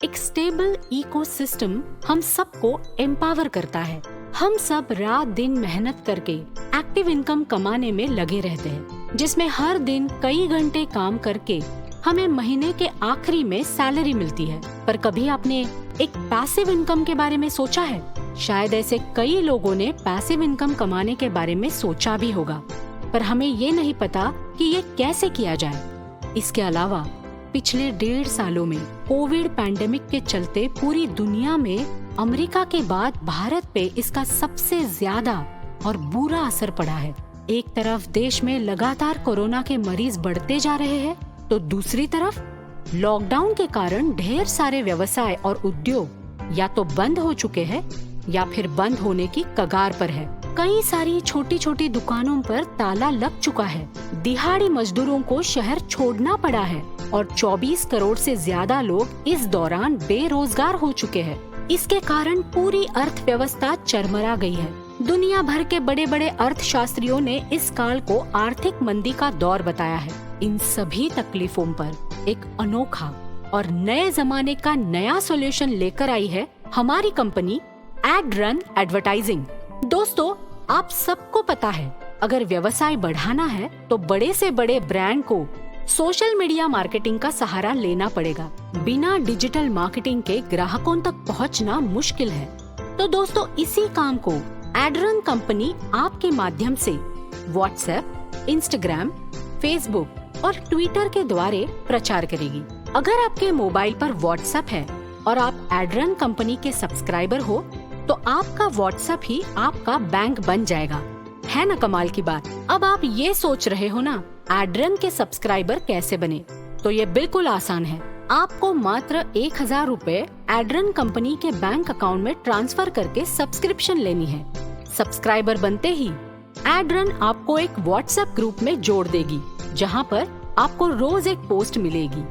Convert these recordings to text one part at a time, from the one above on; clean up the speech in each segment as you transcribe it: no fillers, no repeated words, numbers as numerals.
एक stable ecosystem हम सबको एम्पावर करता है। हम सब रात दिन मेहनत करके एक्टिव इनकम कमाने में लगे रहते हैं, जिसमें हर दिन कई घंटे काम करके हमें महीने के आखिरी में सैलरी मिलती है। पर कभी आपने एक पैसिव इनकम के बारे में सोचा है? शायद ऐसे कई लोगों ने पैसिव इनकम कमाने के बारे में सोचा भी होगा, पर हमें ये नहीं पता कि ये कैसे किया जाए। इसके अलावा पिछले 1.5 सालों में कोविड पैंडेमिक के चलते पूरी दुनिया में अमेरिका के बाद भारत पे इसका सबसे ज्यादा और बुरा असर पड़ा है। एक तरफ देश में लगातार कोरोना के मरीज बढ़ते जा रहे हैं, तो दूसरी तरफ लॉकडाउन के कारण ढेर सारे व्यवसाय और उद्योग या तो बंद हो चुके हैं या फिर बंद होने की कगार पर है। कई सारी छोटी छोटी दुकानों पर ताला लग चुका है। दिहाड़ी मजदूरों को शहर छोड़ना पड़ा है और 24 करोड़ से ज्यादा लोग इस दौरान बेरोजगार हो चुके हैं। इसके कारण पूरी अर्थव्यवस्था चरमरा गई है। दुनिया भर के बड़े बड़े अर्थशास्त्रियों ने इस काल को आर्थिक मंदी का दौर बताया है। इन सभी तकलीफों पर एक अनोखा और नए जमाने का नया सॉल्यूशन लेकर आई है हमारी कंपनी एडरन एडवर्टाइजिंग। दोस्तों, आप सबको पता है, अगर व्यवसाय बढ़ाना है तो बड़े से बड़े ब्रांड को सोशल मीडिया मार्केटिंग का सहारा लेना पड़ेगा। बिना डिजिटल मार्केटिंग के ग्राहकों तक पहुंचना मुश्किल है। तो दोस्तों, इसी काम को एडरन कंपनी आपके माध्यम से व्हाट्सएप, इंस्टाग्राम, फेसबुक और ट्विटर के द्वारा प्रचार करेगी। अगर आपके मोबाइल पर व्हाट्सएप है और आप एडरन कंपनी के सब्सक्राइबर हो, तो आपका व्हाट्सएप ही आपका बैंक बन जाएगा। है ना कमाल की बात? अब आप ये सोच रहे हो ना, एडरन के सब्सक्राइबर कैसे बने? तो ये बिल्कुल आसान है। आपको मात्र 1000 रुपए एडरन कंपनी के बैंक अकाउंट में ट्रांसफर करके सब्सक्रिप्शन लेनी है। सब्सक्राइबर बनते ही एडरन आपको एक व्हाट्सएप ग्रुप में जोड़ देगी, जहां पर आपको रोज एक पोस्ट मिलेगी,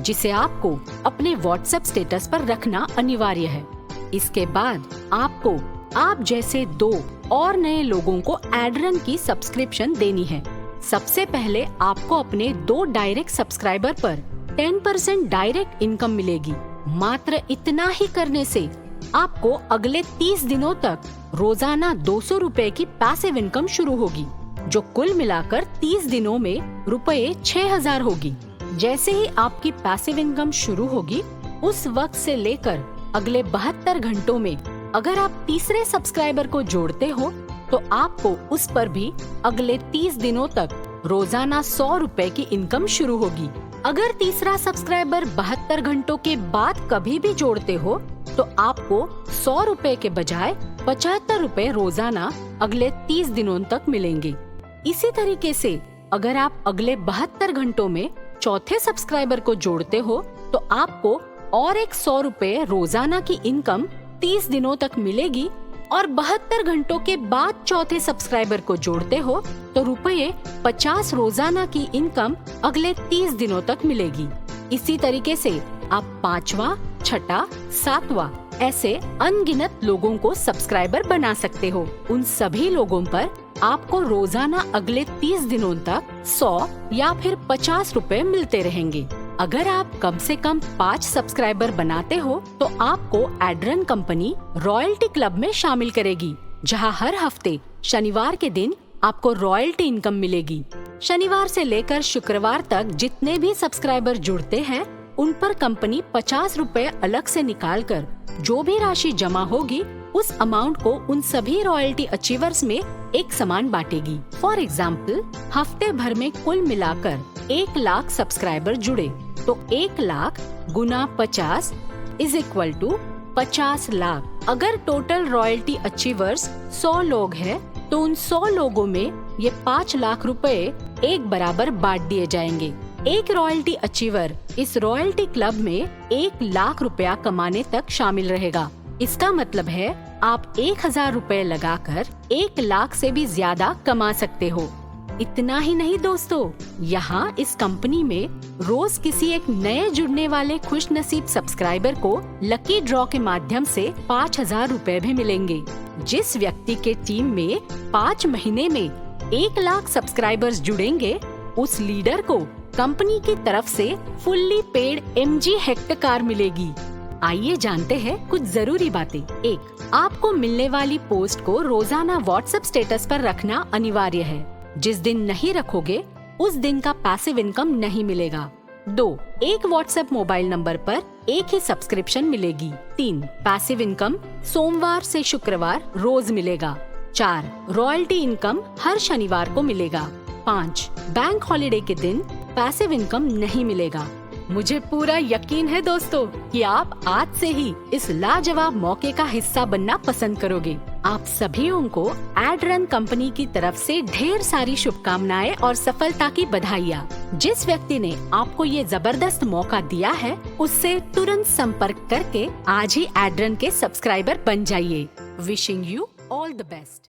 जिसे आपको अपने व्हाट्सएप स्टेटस पर रखना अनिवार्य है। इसके बाद आपको आप जैसे 2 और नए लोगों को एडरन की सब्सक्रिप्शन देनी है। सबसे पहले आपको अपने 2 डायरेक्ट सब्सक्राइबर पर 10% डायरेक्ट इनकम मिलेगी। मात्र इतना ही करने से आपको अगले 30 दिनों तक रोजाना 200 रुपए की पैसिव इनकम शुरू होगी, जो कुल मिलाकर 30 दिनों में रुपए 6000 होगी। जैसे ही आपकी पैसिव इनकम शुरू होगी, उस वक्त से लेकर अगले 72 घंटों में अगर आप तीसरे सब्सक्राइबर को जोड़ते हो, तो आपको उस पर भी अगले 30 दिनों तक रोजाना 100 रुपए की इनकम शुरू होगी। अगर तीसरा सब्सक्राइबर 72 घंटों के बाद कभी भी जोड़ते हो, तो आपको 100 रुपए के बजाय 75 रुपए रोजाना अगले 30 दिनों तक मिलेंगे। इसी तरीके से अगर आप अगले 72 घंटों में चौथे सब्सक्राइबर को जोड़ते हो, तो आपको और एक 100 रुपए रोजाना की इनकम 30 दिनों तक मिलेगी। और 72 घंटों के बाद चौथे सब्सक्राइबर को जोड़ते हो, तो रुपए 50 रोजाना की इनकम अगले 30 दिनों तक मिलेगी। इसी तरीके से आप 5वां, 6ठा, 7वां ऐसे अनगिनत लोगों को सब्सक्राइबर बना सकते हो। उन सभी लोगों पर आपको रोजाना अगले 30 दिनों तक 100 या फिर 50 रुपए मिलते रहेंगे। अगर आप कम से कम 5 सब्सक्राइबर बनाते हो, तो आपको एडरन कंपनी रॉयल्टी क्लब में शामिल करेगी, जहां हर हफ्ते शनिवार के दिन आपको रॉयल्टी इनकम मिलेगी। शनिवार से लेकर शुक्रवार तक जितने भी सब्सक्राइबर जुड़ते हैं, उन पर कंपनी 50 रुपए अलग से निकाल कर जो भी राशि जमा होगी, उस अमाउंट को उन सभी रॉयल्टी अचीवर्स में एक समान बांटेगी। फॉर एग्जाम्पल, हफ्ते भर में कुल मिलाकर 1 लाख सब्सक्राइबर जुड़े, तो 1 लाख गुना 50 इज इक्वल टू 50 लाख। अगर टोटल रॉयल्टी अचीवर्स 100 लोग हैं, तो उन 100 लोगों में ये 5 लाख रुपए एक बराबर बांट दिए जाएंगे। एक रॉयल्टी अचीवर इस रॉयल्टी क्लब में 1 लाख रुपया कमाने तक शामिल रहेगा। इसका मतलब है आप 1000 रुपए लगाकर 1 लाख से भी ज्यादा कमा सकते हो। इतना ही नहीं दोस्तों, यहाँ इस कंपनी में रोज किसी एक नए जुड़ने वाले खुशनसीब सब्सक्राइबर को लकी ड्रॉ के माध्यम से 5000 रुपए भी मिलेंगे। जिस व्यक्ति के टीम में 5 महीने में 1 लाख सब्सक्राइबर्स जुड़ेंगे, उस लीडर को कंपनी की तरफ से fully paid MG Hector car मिलेगी। आइए जानते हैं कुछ जरूरी बातें। 1. आपको मिलने वाली पोस्ट को रोजाना व्हाट्सएप स्टेटस पर रखना अनिवार्य है। जिस दिन नहीं रखोगे उस दिन का पैसिव इनकम नहीं मिलेगा। 2. एक व्हाट्सएप मोबाइल नंबर पर एक ही सब्सक्रिप्शन मिलेगी। 3. पैसिव इनकम सोमवार से शुक्रवार रोज मिलेगा। 4. रॉयल्टी इनकम हर शनिवार को मिलेगा। 5. बैंक हॉलिडे के दिन पैसिव इनकम नहीं मिलेगा। मुझे पूरा यकीन है दोस्तों कि आप आज से ही इस लाजवाब मौके का हिस्सा बनना पसंद करोगे। आप सभीयों को एडरन कंपनी की तरफ से ढेर सारी शुभकामनाएं और सफलता की बधाइयाँ। जिस व्यक्ति ने आपको ये जबरदस्त मौका दिया है उससे तुरंत संपर्क करके आज ही एडरन के सब्सक्राइबर बन जाइए। Wishing you all the best.